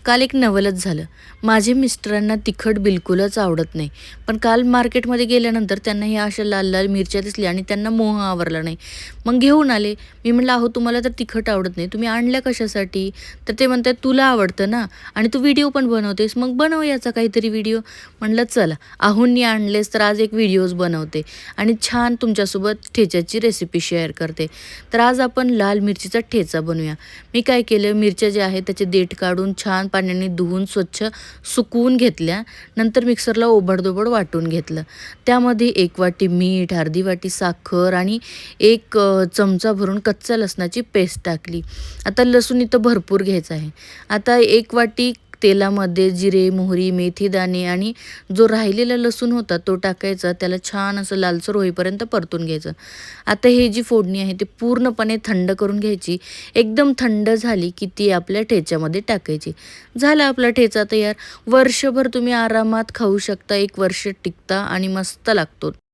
काल एक नवलच झालं. माझे मिस्टरांना तिखट बिलकुलच आवडत नाही. पण काल मार्केटमध्ये गेल्यानंतर त्यांना ह्या अशा लाल-लाल मिरच्या दिसल्या आणि त्यांना मोह आवरला नाही. मग घेऊन आले. मी म्हटलं, "अहो तुम्हाला तर तिखट आवडत नाही. तुम्ही आणल्या कशासाठी?" तर ते म्हणतायत, "तुला आवडतं ना आणि तू व्हिडिओ पण बनवतेस, मग बनव याचा काहीतरी व्हिडिओ." म्हटलं, "चला, अहोंनी आणलेस तर आज एक व्हिडिओज बनवते आणि छान तुमच्यासोबत ठेच्याची रेसिपी शेअर करते." तर आज आपण लाल मिरचीचा ठेचा बनवूया. मी काय केलं, मिरच्या ज्या आहेत त्याचे देठ काढून छान पाण्याने धुवून स्वच्छ सुकवून घेतल्या. नंतर मिक्सरला ओबडधोबड वाटून घेतलं. त्यामध्ये 1 वाटी मीठ, अर्धी वाटी साखर आणि 1 चमचा भरून कच्च्या लसणाची पेस्ट टाकली. आता लसूण इथं भरपूर घ्यायचं आहे. आता 1 वाटी तेलामध्ये जिरे, मोहरी, मेथीदाणे आणि जो राहिलेला लसूण होता तो टाकायचा. त्याला छान असं लालसर होईपर्यंत परतून घ्यायचं. आता ही जी फोडणी आहे ती पूर्णपणे थंड करून घ्यायची. एकदम थंड झाली की ती आपल्या ठेच्यामध्ये टाकायची. झाला आपला ठेचा तयार. वर्षभर तुम्ही आरामात खाऊ शकता. 1 वर्ष टिकता आणि मस्त लागतो.